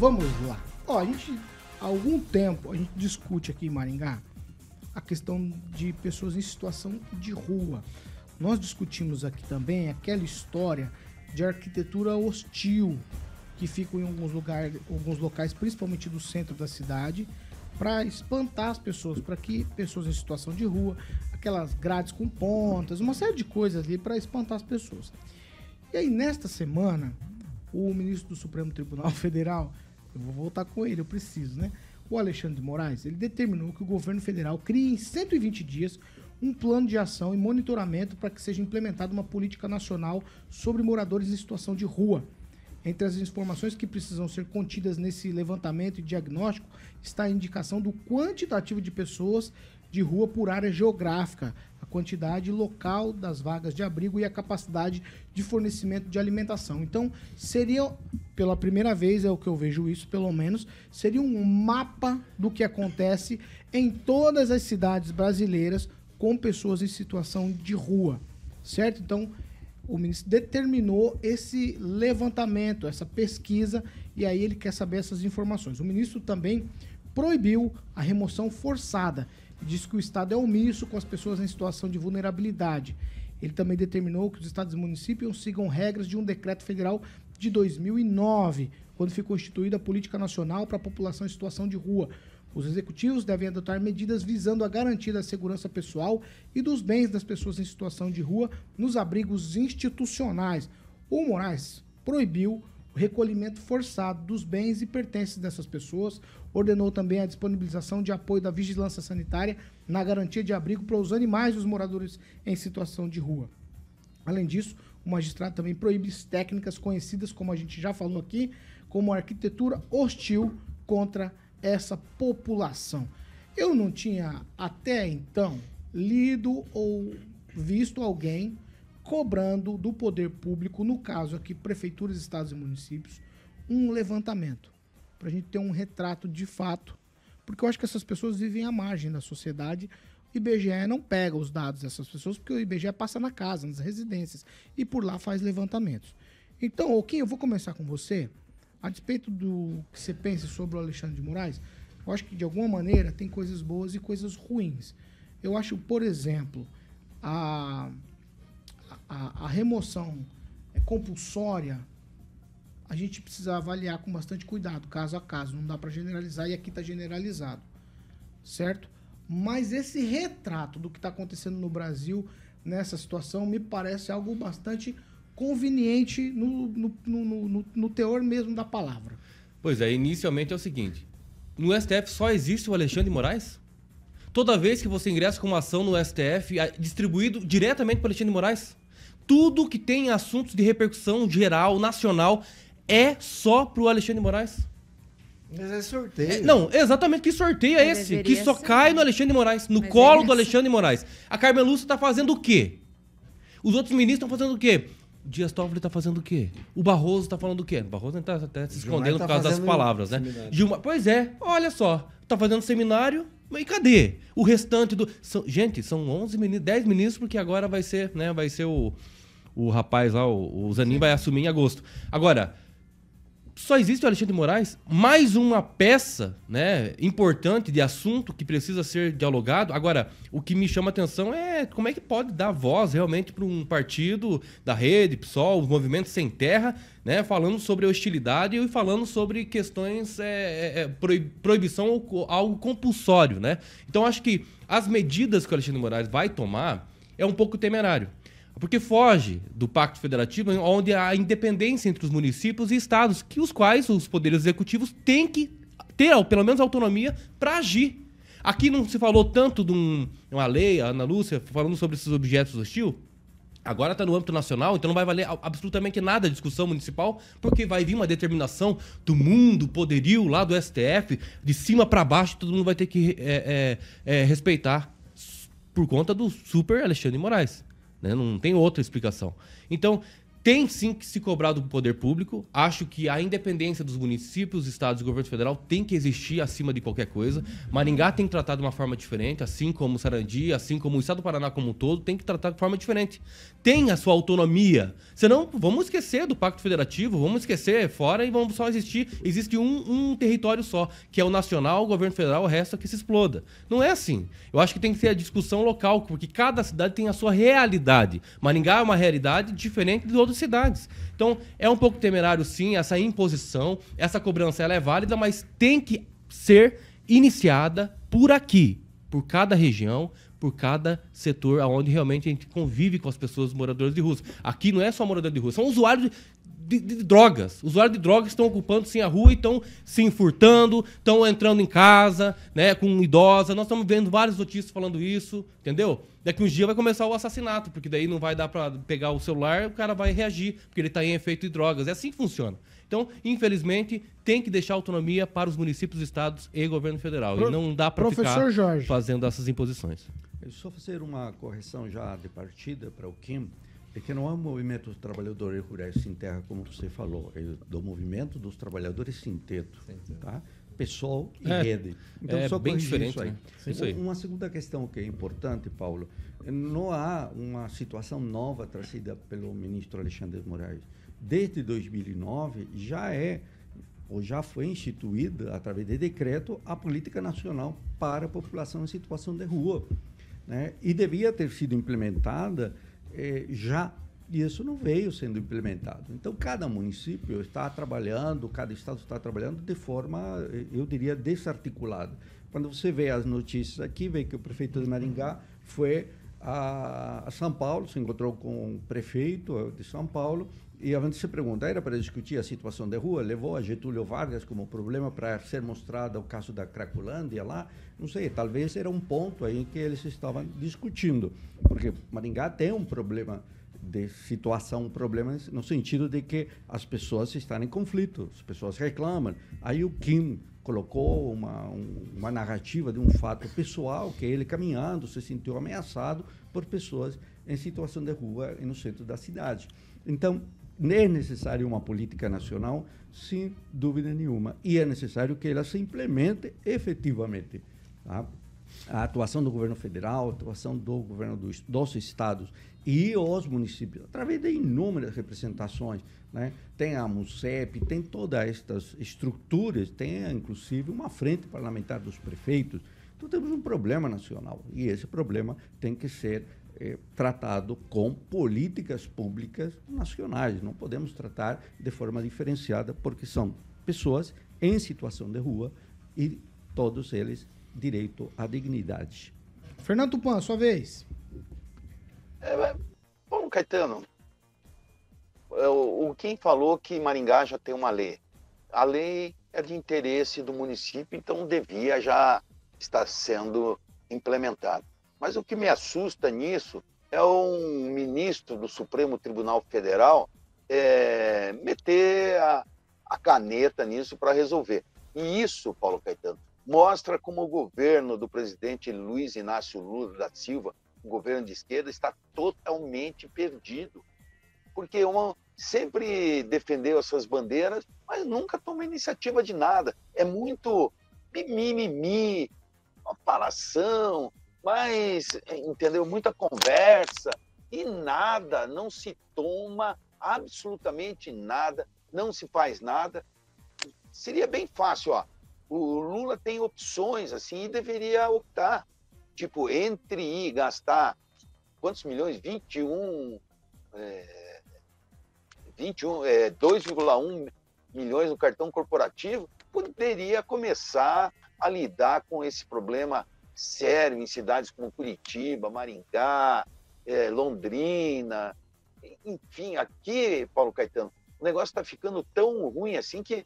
vamos lá. Ó, há algum tempo, a gente discute aqui em Maringá a questão de pessoas em situação de rua. Nós discutimos aqui também aquela história de arquitetura hostil que fica em alguns locais, principalmente do centro da cidade, para espantar as pessoas, para que pessoas em situação de rua, aquelas grades com pontas, uma série de coisas ali para espantar as pessoas. E aí, nesta semana, o ministro do Supremo Tribunal Federal, eu vou voltar com ele, eu preciso, né? O Alexandre de Moraes, ele determinou que o governo federal crie em 120 dias um plano de ação e monitoramento para que seja implementada uma política nacional sobre moradores em situação de rua. Entre as informações que precisam ser contidas nesse levantamento e diagnóstico está a indicação do quantitativo de pessoas de rua por área geográfica, a quantidade local das vagas de abrigo e a capacidade de fornecimento de alimentação. Então, seria, pela primeira vez, é o que eu vejo isso, pelo menos, seria um mapa do que acontece em todas as cidades brasileiras com pessoas em situação de rua, certo? Então, o ministro determinou esse levantamento, essa pesquisa, e aí ele quer saber essas informações. O ministro também proibiu a remoção forçada. Diz que o Estado é omisso com as pessoas em situação de vulnerabilidade. Ele também determinou que os estados e municípios sigam regras de um decreto federal de 2009, quando ficou instituída a Política Nacional para a População em Situação de Rua. Os executivos devem adotar medidas visando a garantia da segurança pessoal e dos bens das pessoas em situação de rua nos abrigos institucionais. O Moraes proibiu o recolhimento forçado dos bens e pertences dessas pessoas, ordenou também a disponibilização de apoio da vigilância sanitária na garantia de abrigo para os animais dos moradores em situação de rua. Além disso, o magistrado também proíbe técnicas conhecidas, como a gente já falou aqui, como a arquitetura hostil contra essa população. Eu não tinha até então lido ou visto alguém cobrando do poder público, no caso aqui prefeituras, estados e municípios, um levantamento, para a gente ter um retrato de fato, porque eu acho que essas pessoas vivem à margem da sociedade. O IBGE não pega os dados dessas pessoas, porque o IBGE passa na casa, nas residências, e por lá faz levantamentos. Então, Kim, eu vou começar com você. A despeito do que você pensa sobre o Alexandre de Moraes, eu acho que, de alguma maneira, tem coisas boas e coisas ruins. Eu acho, por exemplo, a remoção compulsória, a gente precisa avaliar com bastante cuidado, caso a caso. Não dá para generalizar, e aqui está generalizado, certo? Mas esse retrato do que está acontecendo no Brasil nessa situação me parece algo bastante conveniente no teor mesmo da palavra. Pois é, inicialmente é o seguinte: no STF só existe o Alexandre de Moraes? Toda vez que você ingressa com uma ação no STF, é distribuído diretamente para o Alexandre de Moraes? Tudo que tem assuntos de repercussão geral, nacional, é só para o Alexandre de Moraes? Mas é sorteio. Não, exatamente, que sorteio é esse? Que só cai no Alexandre de Moraes, no colo do Alexandre de Moraes. A Carmen Lúcia está fazendo o quê? Os outros ministros estão fazendo o quê? O Dias Toffoli está fazendo o quê? O Barroso está falando o quê? O Barroso está até se escondendo por causa das palavras, né? Gilmar, pois é, olha só. Está fazendo seminário, e cadê? O restante do... Gente, são 11 ministros, 10 ministros, porque agora vai ser, né? Vai ser o rapaz lá, o Zanin vai assumir em agosto. Agora, só existe o Alexandre de Moraes, mais uma peça, né, importante de assunto que precisa ser dialogado. Agora, o que me chama a atenção é como é que pode dar voz realmente para um partido da rede, PSOL, os movimentos sem terra, né, falando sobre hostilidade e falando sobre questões, proibição ou algo compulsório, né? Então, acho que as medidas que o Alexandre de Moraes vai tomar é um pouco temerário. Porque foge do Pacto Federativo, onde há independência entre os municípios e estados, os quais os poderes executivos têm que ter, pelo menos, autonomia para agir. Aqui não se falou tanto de uma lei, a Ana Lúcia, falando sobre esses objetos hostis. Agora está no âmbito nacional, então não vai valer absolutamente nada a discussão municipal, porque vai vir uma determinação do mundo, poderio lá do STF, de cima para baixo, todo mundo vai ter que respeitar, por conta do super Alexandre de Moraes. Não tem outra explicação. Então, Tem sim que se cobrar do poder público. Acho que a independência dos municípios, estados e governo federal tem que existir acima de qualquer coisa. Maringá tem que tratar de uma forma diferente, assim como Sarandi, assim como o estado do Paraná como um todo, tem que tratar de forma diferente. Tem a sua autonomia. Senão, vamos esquecer do Pacto Federativo, vamos esquecer fora e vamos só existir. Existe um território só, que é o nacional, o governo federal, o resto é que se exploda. Não é assim. Eu acho que tem que ter a discussão local, porque cada cidade tem a sua realidade. Maringá é uma realidade diferente de outras cidades. Então, é um pouco temerário, sim, essa imposição, essa cobrança ela é válida, mas tem que ser iniciada por aqui, por cada região, por cada setor onde realmente a gente convive com as pessoas moradoras de ruas. Aqui não é só morador de rua, são usuários de drogas. Usuários de drogas estão ocupando sim a rua e estão se enfurtando, estão entrando em casa, né, com idosa. Nós estamos vendo várias notícias falando isso, entendeu? Daqui uns dias vai começar o assassinato, porque daí não vai dar para pegar o celular, o cara vai reagir, porque ele está em efeito de drogas. É assim que funciona. Então, infelizmente, tem que deixar autonomia para os municípios, estados e governo federal. E não dá para ficar fazendo essas imposições. Eu só fazer uma correção já de partida para o Kim. É que não é o movimento dos trabalhadores rurais sem terra, como você falou, é do movimento dos trabalhadores sem teto, tá? PSOL e rede. Então, só bem diferente, isso aí. né? Isso aí. Uma segunda questão que é importante, Paulo, não há uma situação nova trazida pelo ministro Alexandre de Moraes. Desde 2009, já foi instituída, através de decreto, a política nacional para a população em situação de rua, né? E devia ter sido implementada já, e isso não veio sendo implementado. Então, cada município está trabalhando, cada estado está trabalhando de forma, eu diria, desarticulada. Quando você vê as notícias aqui, vê que o prefeito de Maringá foi a São Paulo, se encontrou com o prefeito de São Paulo, e a gente se pergunta, era para discutir a situação de rua? Levou a Getúlio Vargas como problema para ser mostrado o caso da Cracolândia lá? Não sei, talvez era um ponto aí que eles estavam discutindo, porque Maringá tem um problema de situação, um problema no sentido de que as pessoas estão em conflito, as pessoas reclamam. Aí o Kim colocou uma narrativa de um fato pessoal, que ele caminhando se sentiu ameaçado por pessoas em situação de rua no centro da cidade. Então, é necessário uma política nacional, sem dúvida nenhuma, e é necessário que ela se implemente efetivamente. Tá? A atuação do governo federal, a atuação do governo dos estados e os municípios, através de inúmeras representações, né? Tem a MUSEP, tem todas estas estruturas, tem inclusive uma frente parlamentar dos prefeitos. Então temos um problema nacional e esse problema tem que ser tratado com políticas públicas nacionais. Não podemos tratar de forma diferenciada, porque são pessoas em situação de rua e todos eles direito à dignidade. Fernando Tupan, sua vez. Bom, Caetano, o Kim falou que Maringá já tem uma lei. A lei é de interesse do município, então devia já estar sendo implementada. Mas o que me assusta nisso é um ministro do Supremo Tribunal Federal meter a caneta nisso para resolver. E isso, Paulo Caetano, mostra como o governo do presidente Luiz Inácio Lula da Silva, o governo de esquerda, está totalmente perdido. Porque sempre defendeu essas bandeiras, mas nunca toma iniciativa de nada. É muito mimimi, uma falação, mas, entendeu? Muita conversa e nada, não se toma absolutamente nada, não se faz nada. Seria bem fácil, ó. O Lula tem opções, assim, e deveria optar. Tipo, entre ir gastar quantos milhões? 2,1 milhões no cartão corporativo, poderia começar a lidar com esse problema sério em cidades como Curitiba, Maringá, Londrina, enfim, aqui, Paulo Caetano, o negócio está ficando tão ruim assim que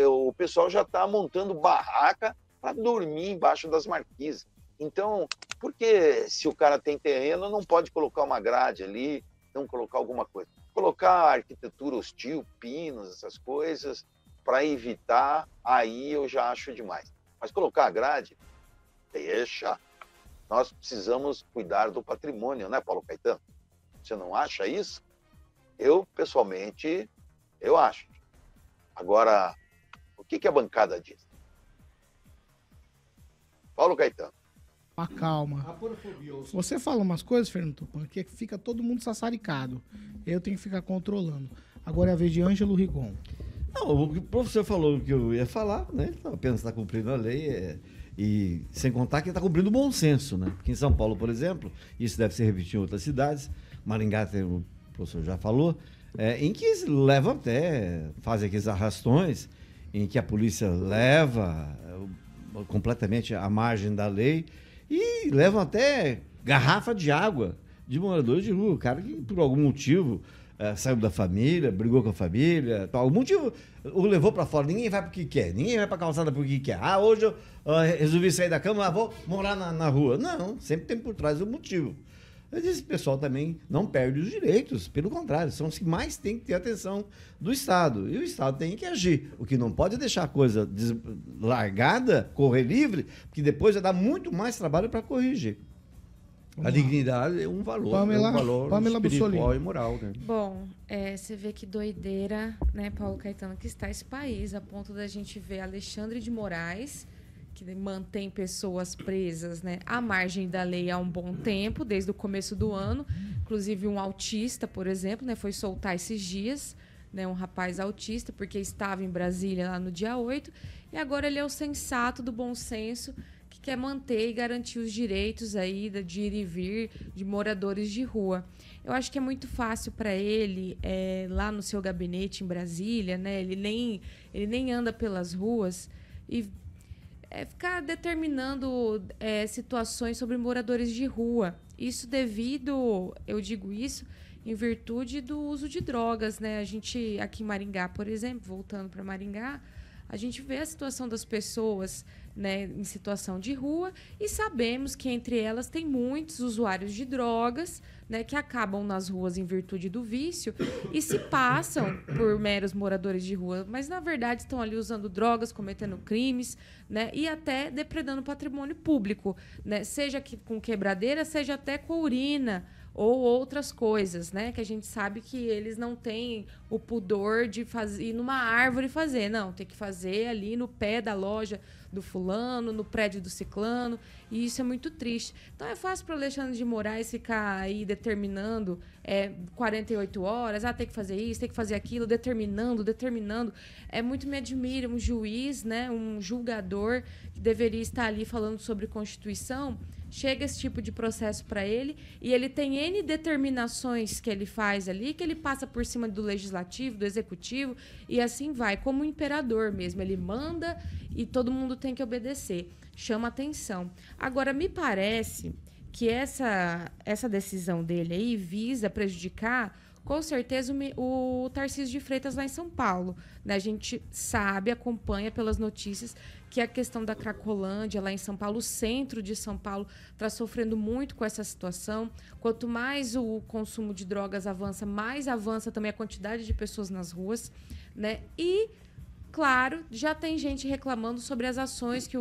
o pessoal já está montando barraca para dormir embaixo das marquises. Então, por que se o cara tem terreno não pode colocar uma grade ali, não colocar alguma coisa? Colocar arquitetura hostil, pinos, essas coisas, para evitar, aí eu já acho demais. Mas colocar a grade, deixa. Nós precisamos cuidar do patrimônio, né, Paulo Caetano? Você não acha isso? Eu, pessoalmente, eu acho. Agora, o que a bancada diz? Paulo Caetano. Calma. Você fala umas coisas, Fernando Tupan, que fica todo mundo sassaricado. Eu tenho que ficar controlando. Agora é a vez de Ângelo Rigon. Não, o professor falou o que eu ia falar, né? Ele apenas está cumprindo a lei, e sem contar que ele está cumprindo o bom senso, né? Porque em São Paulo, por exemplo, isso deve ser repetido em outras cidades, Maringá, o professor já falou, em que levam até, fazem aqueles arrastões, em que a polícia leva completamente à margem da lei e levam até garrafa de água de moradores de rua. O cara que, por algum motivo, saiu da família, brigou com a família, por algum motivo o levou para fora. Ninguém vai porque quer, ninguém vai para calçada porque quer. Hoje eu resolvi sair da cama, vou morar na rua. Não, sempre tem por trás um motivo. Esse pessoal também não perde os direitos, pelo contrário, são os que mais têm que ter atenção do Estado. E o Estado tem que agir. O que não pode é deixar a coisa largada, correr livre, porque depois vai dar muito mais trabalho para corrigir. A dignidade é um valor, Pamela espiritual e moral. Né? Bom, você vê que doideira, né, Paulo Caetano, que está esse país, a ponto da gente ver Alexandre de Moraes, que mantém pessoas presas, né, à margem da lei há um bom tempo, desde o começo do ano. Inclusive um autista, por exemplo, né, foi soltar esses dias, né, um rapaz autista, porque estava em Brasília lá no dia 8, e agora ele é o sensato do bom senso, que quer manter e garantir os direitos aí de ir e vir de moradores de rua. Eu acho que é muito fácil para ele, lá no seu gabinete em Brasília, né, ele nem anda pelas ruas e ficar determinando situações sobre moradores de rua. Isso eu digo isso, em virtude do uso de drogas, né? A gente, aqui em Maringá, por exemplo, voltando para Maringá, a gente vê a situação das pessoas, né, em situação de rua e sabemos que entre elas tem muitos usuários de drogas, né, que acabam nas ruas em virtude do vício e se passam por meros moradores de rua, mas na verdade estão ali usando drogas, cometendo crimes, né, e até depredando patrimônio público, né, seja com quebradeira, seja até com urina ou outras coisas, né? Que a gente sabe que eles não têm o pudor de ir numa árvore fazer. Não, tem que fazer ali no pé da loja do fulano, no prédio do ciclano, e isso é muito triste. Então é fácil para o Alexandre de Moraes ficar aí determinando 48 horas, tem que fazer isso, tem que fazer aquilo, determinando. Muito me admira um juiz, né, um julgador que deveria estar ali falando sobre Constituição. Chega esse tipo de processo para ele e ele tem N determinações que ele faz ali, que ele passa por cima do legislativo, do executivo, e assim vai, como um imperador mesmo. Ele manda e todo mundo tem que obedecer. Chama atenção. Agora, me parece que essa decisão dele aí visa prejudicar, com certeza, o Tarcísio de Freitas lá em São Paulo. Né? A gente sabe, acompanha pelas notícias que a questão da Cracolândia lá em São Paulo, o centro de São Paulo, está sofrendo muito com essa situação. Quanto mais o consumo de drogas avança, mais avança também a quantidade de pessoas nas ruas. Né? E, claro, já tem gente reclamando sobre as ações que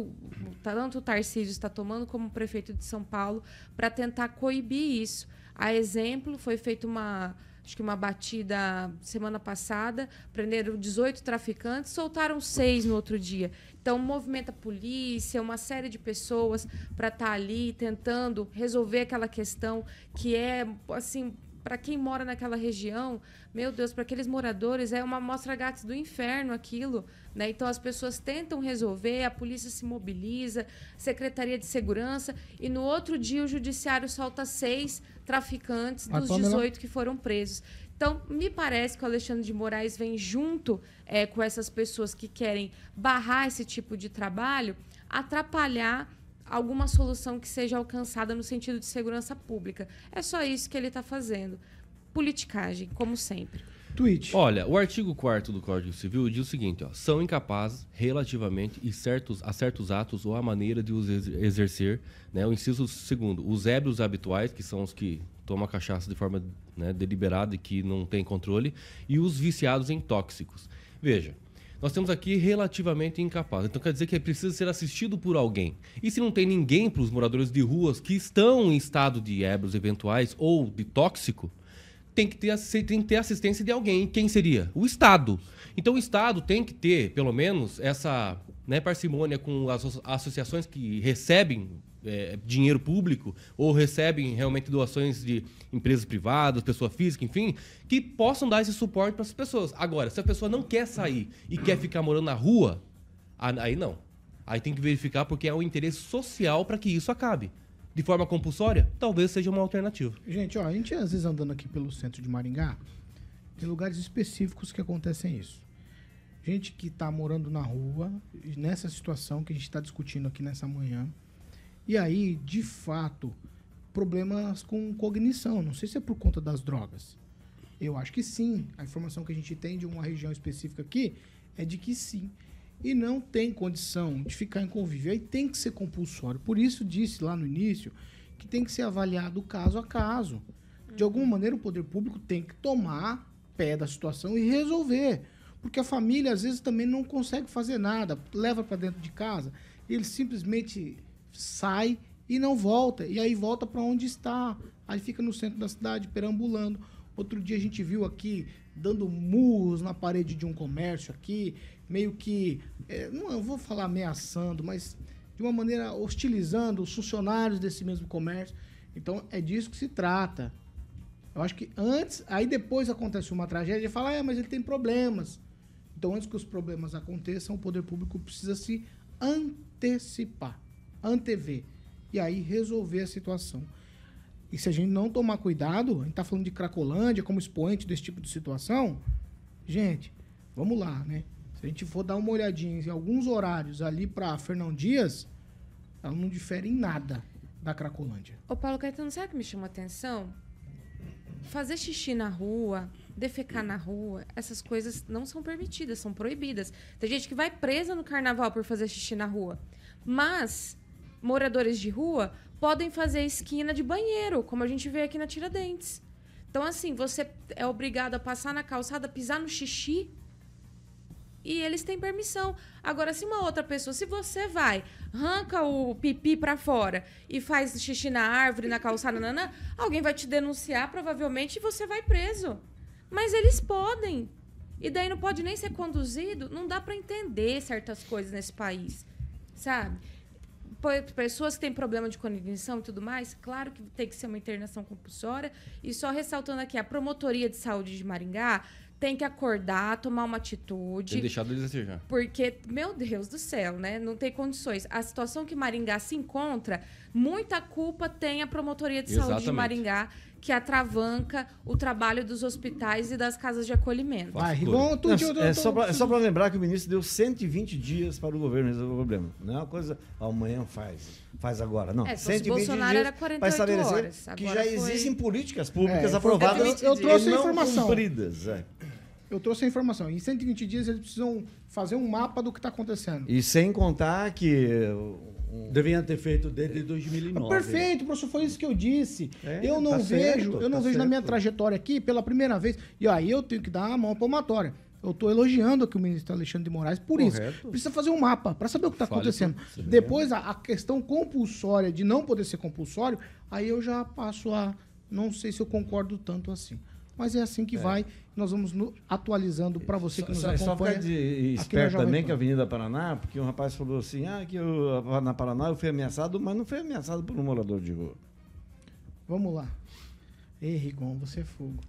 tanto o Tarcísio está tomando como o prefeito de São Paulo para tentar coibir isso. A exemplo, foi feita uma batida semana passada, prenderam 18 traficantes, soltaram 6 no outro dia. Então, movimenta a polícia, uma série de pessoas para estar ali tentando resolver aquela questão que é, assim, para quem mora naquela região, meu Deus, para aqueles moradores é uma amostra grátis do inferno aquilo, né? Então as pessoas tentam resolver, a polícia se mobiliza, Secretaria de Segurança, e no outro dia o judiciário solta 6 traficantes dos 18 que foram presos. Então, me parece que o Alexandre de Moraes vem junto com essas pessoas que querem barrar esse tipo de trabalho, atrapalhar alguma solução que seja alcançada no sentido de segurança pública. É só isso que ele está fazendo. Politicagem, como sempre. Tweet. Olha, o artigo 4º do Código Civil diz o seguinte, são incapazes relativamente a certos atos ou a maneira de os exercer, né, o inciso 2º, os ébrios habituais, que são os que tomam a cachaça de forma, né, deliberada e que não tem controle, e os viciados em tóxicos. Veja, nós temos aqui relativamente incapaz. Então quer dizer que precisa ser assistido por alguém. E se não tem ninguém para os moradores de ruas que estão em estado de ébrios eventuais ou de tóxico, tem que ter assistência de alguém. Quem seria? O Estado. Então o Estado tem que ter, pelo menos, essa, né, parcimônia com as associações que recebem dinheiro público ou recebem realmente doações de empresas privadas, pessoa física, enfim, que possam dar esse suporte para as pessoas. Agora, se a pessoa não quer sair e quer ficar morando na rua, aí não. Aí tem que verificar porque é um interesse social para que isso acabe. De forma compulsória, talvez seja uma alternativa. Gente, ó, a gente às vezes andando aqui pelo centro de Maringá, tem lugares específicos que acontecem isso. Gente que está morando na rua, nessa situação que a gente está discutindo aqui nessa manhã, e aí, de fato, problemas com cognição. Não sei se é por conta das drogas. Eu acho que sim. A informação que a gente tem de uma região específica aqui é de que sim. E não tem condição de ficar em convívio. Aí tem que ser compulsório. Por isso disse lá no início que tem que ser avaliado caso a caso. De alguma maneira o poder público tem que tomar pé da situação e resolver. Porque a família às vezes também não consegue fazer nada. Leva para dentro de casa e ele simplesmente sai e não volta. E aí volta para onde está. Aí fica no centro da cidade perambulando. Outro dia a gente viu aqui dando murros na parede de um comércio aqui, meio que, não vou falar ameaçando, mas de uma maneira hostilizando os funcionários desse mesmo comércio. Então é disso que se trata. Eu acho que antes, aí depois acontece uma tragédia e fala, mas ele tem problemas. Então antes que os problemas aconteçam, o poder público precisa se antecipar, antever, e aí resolver a situação. E se a gente não tomar cuidado, a gente tá falando de Cracolândia como expoente desse tipo de situação, gente, vamos lá, né? Se a gente for dar uma olhadinha em alguns horários ali para Fernão Dias, ela não difere em nada da Cracolândia. Ô Paulo Caetano, sabe o que me chama a atenção? Fazer xixi na rua, defecar na rua, essas coisas não são permitidas, são proibidas. Tem gente que vai presa no carnaval por fazer xixi na rua. Mas moradores de rua podem fazer esquina de banheiro, como a gente vê aqui na Tiradentes. Então, assim, você é obrigado a passar na calçada, pisar no xixi, e eles têm permissão. Agora, se uma outra pessoa, se você vai, arranca o pipi pra fora e faz xixi na árvore, na calçada, alguém vai te denunciar, provavelmente, e você vai preso. Mas eles podem. E daí não pode nem ser conduzido. Não dá pra entender certas coisas nesse país, sabe? Pessoas que têm problema de cognição e tudo mais, claro que tem que ser uma internação compulsória. E só ressaltando aqui, a Promotoria de Saúde de Maringá tem que acordar, tomar uma atitude. Tem deixado eles desejar. Porque, meu Deus do céu, né? Não tem condições. A situação que Maringá se encontra, muita culpa tem a Promotoria de Saúde de Maringá, que atravanca o trabalho dos hospitais e das casas de acolhimento. Vai, Rigon, só para lembrar que o ministro deu 120 dias para o governo resolver o problema. Não é uma coisa, amanhã faz agora. Não, 120 Bolsonaro dias era 48 para estabelecer horas. que Agora já existem políticas públicas aprovadas eu trouxe e a não informação. cumpridas. Eu trouxe a informação. Em 120 dias eles precisam fazer um mapa do que está acontecendo. E sem contar que... Deviam ter feito desde 2009. Perfeito, professor, foi isso que eu disse. Eu não vejo na minha trajetória aqui, pela primeira vez, e aí eu tenho que dar a mão palmatória. Eu estou elogiando aqui o ministro Alexandre de Moraes por isso. Precisa fazer um mapa para saber o que está acontecendo. Depois, a questão compulsória de não poder ser compulsório, aí eu já passo a... Não sei se eu concordo tanto assim. Mas é assim que vai. Nós vamos atualizando para você que nos acompanha. Só ficar esperto também que a Avenida Paraná, porque um rapaz falou assim, que na Paraná eu fui ameaçado, mas não fui ameaçado por um morador de rua. Vamos lá. Ei, Rigon, você é fogo.